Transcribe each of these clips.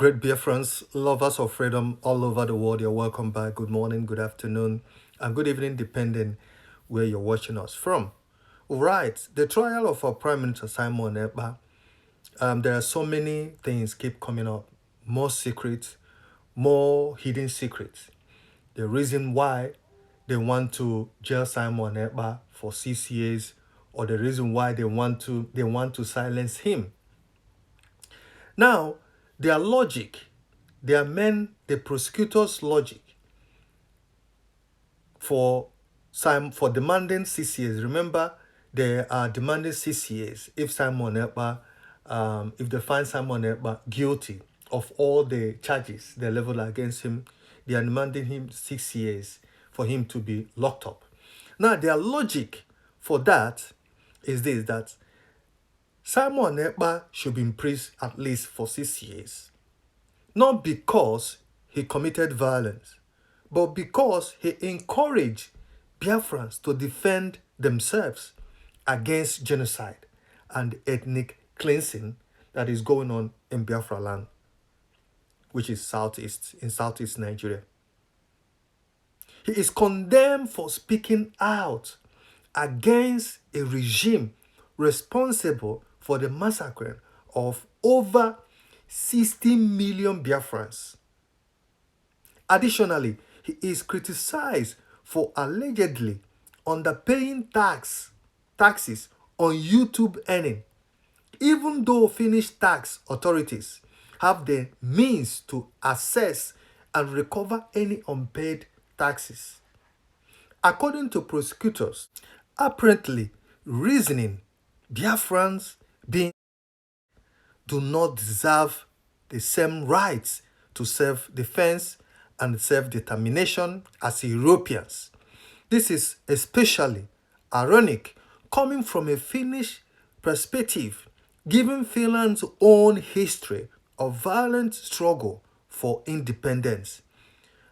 great Biafrans, lovers of freedom all over the world, you're welcome back. Good morning, good afternoon, and good evening, depending where you're watching us from. All right, the trial of our Prime Minister Simon Ekpa. There are so many things keep coming up, more secrets, more hidden secrets. The reason why they want to jail Simon Ekpa for 6 years, or the reason why they want to silence him. Now, their logic, the prosecutor's logic for demanding 6 years. Remember, they are demanding 6 years if if they find Simon Ekpa guilty of all the charges they level against him. They are demanding him 6 years for him to be locked up. Now, their logic for that is this: that Simon Ekpa should be imprisoned at least for 6 years. Not because he committed violence, but because he encouraged Biafrans to defend themselves against genocide and ethnic cleansing that is going on in Biafra land, which is in southeast Nigeria. He is condemned for speaking out against a regime responsible for the massacre of over 60 million Biafrans. Additionally, he is criticized for allegedly underpaying taxes on YouTube earning, even though Finnish tax authorities have the means to assess and recover any unpaid taxes. According to prosecutors, apparently reasoning Biafrans being do not deserve the same rights to self-defense and self-determination as Europeans. This is especially ironic coming from a Finnish perspective, given Finland's own history of violent struggle for independence.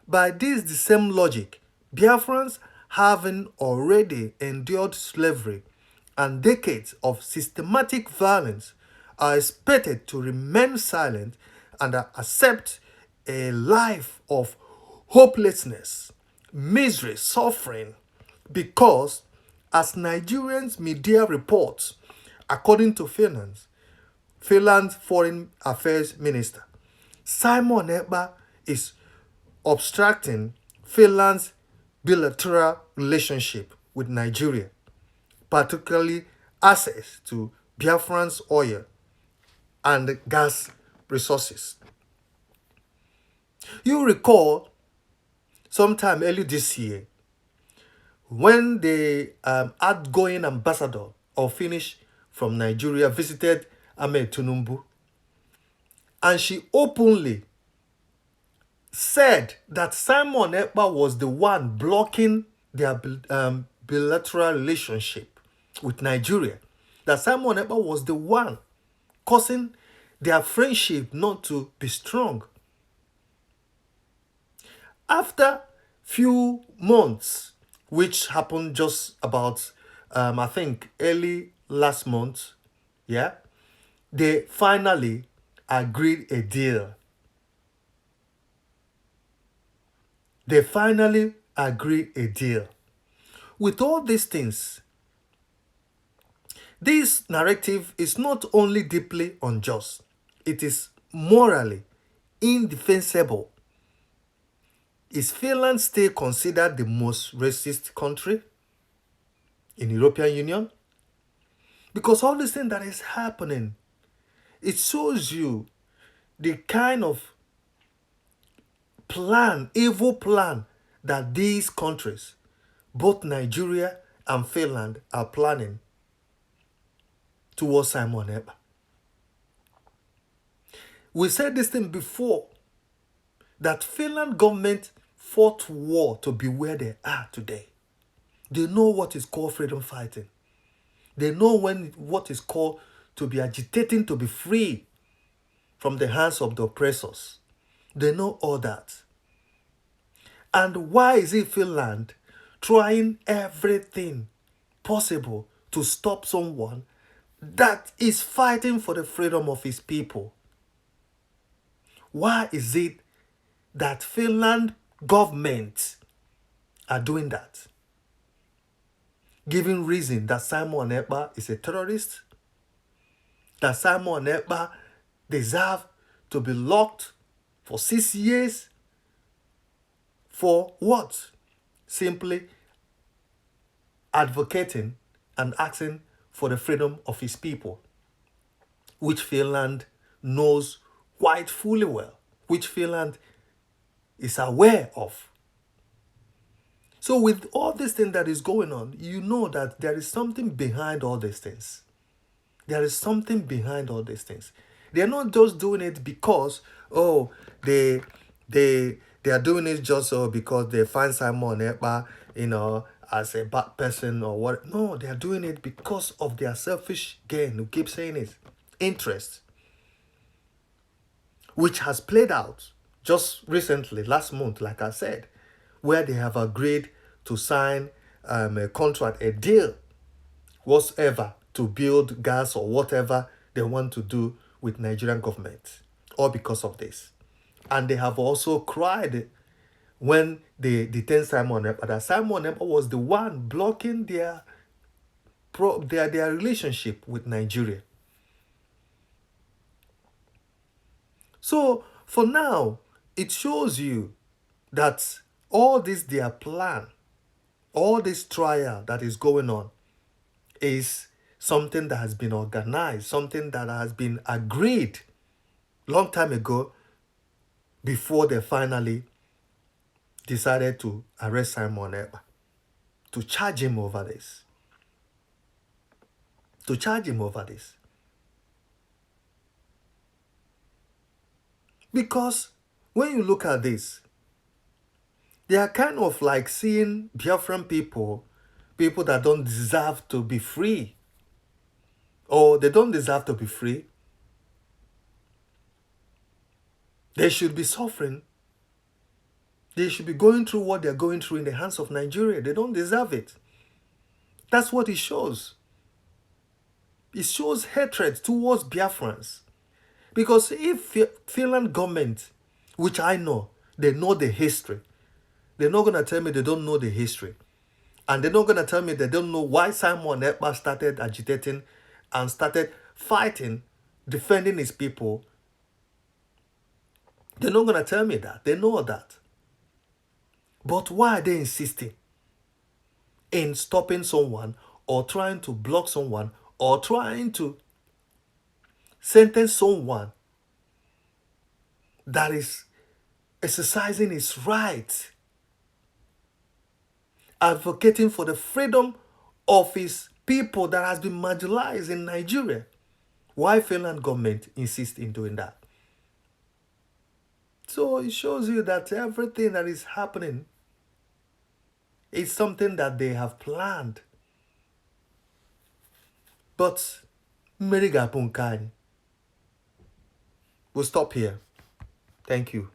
By the same logic, Biafrans, having already endured slavery and decades of systematic violence, are expected to remain silent and accept a life of hopelessness, misery, suffering, because, as Nigerians media reports, according to Finland's Foreign Affairs Minister, Simon Ekpa is obstructing Finland's bilateral relationship with Nigeria, particularly access to Biafran's oil and gas resources. You recall sometime early this year when the outgoing ambassador of Finnish from Nigeria visited Ahmed Tinubu, and she openly said that Simon Ekpa was the one blocking their bilateral relationship with Nigeria. That Simon Ekpa was the one causing their friendship not to be strong. After few months, which happened just about, I think, early last month, they finally agreed a deal. With all these things, this narrative is not only deeply unjust, it is morally indefensible. Is Finland still considered the most racist country in the European Union? Because all this thing that is happening, it shows you the kind of evil plan that these countries, both Nigeria and Finland, are planning towards Simon Ekpa. We said this thing before, that Finland government fought war to be where they are today. They know what is called freedom fighting. They know what is called to be agitating to be free from the hands of the oppressors. They know all that. And why is it Finland trying everything possible to stop someone that is fighting for the freedom of his people? Why is it that Finland government are doing that? Giving reason that Simon Ekpa is a terrorist, that Simon Ekpa deserve to be locked for 6 years for what? Simply advocating and asking for the freedom of his people, which Finland knows quite fully well, which Finland is aware of. So with all this thing that is going on, you know that there is something behind all these things. There is something behind all these things. They're not just doing it because, oh, they are doing it just because they find Simon Ekpa, as a bad person or what. No, they are doing it because of their selfish gain. We keep saying it. Interest. Which has played out just recently, last month, like I said, where they have agreed to sign a contract, a deal, whatever, to build gas or whatever they want to do with Nigerian government, all because of this. And they have also cried when they detained Simon Ekpa, that Simon Ekpa was the one blocking their relationship with Nigeria. So for now, it shows you that all this their plan, all this trial that is going on is something that has been organized, something that has been agreed long time ago before they finally decided to arrest Simon Ekpa, to charge him over this. To charge him over this. Because when you look at this, they are kind of like seeing Biafran people that don't deserve to be free. Or they don't deserve to be free. They should be suffering. They should be going through what they're going through in the hands of Nigeria. They don't deserve it. That's what it shows. It shows hatred towards Biafrans. Because if Finland government, which I know, they know the history, they're not going to tell me they don't know the history. And they're not going to tell me they don't know why Simon Ekpa started agitating and started fighting, defending his people. They're not going to tell me that. They know that. But why are they insisting in stopping someone or trying to block someone or trying to sentence someone that is exercising his right, advocating for the freedom of his people that has been marginalized in Nigeria? Why Finland government insists in doing that? So it shows you that everything that is happening is something that they have planned. But Meriga Punkani. We'll stop here. Thank you.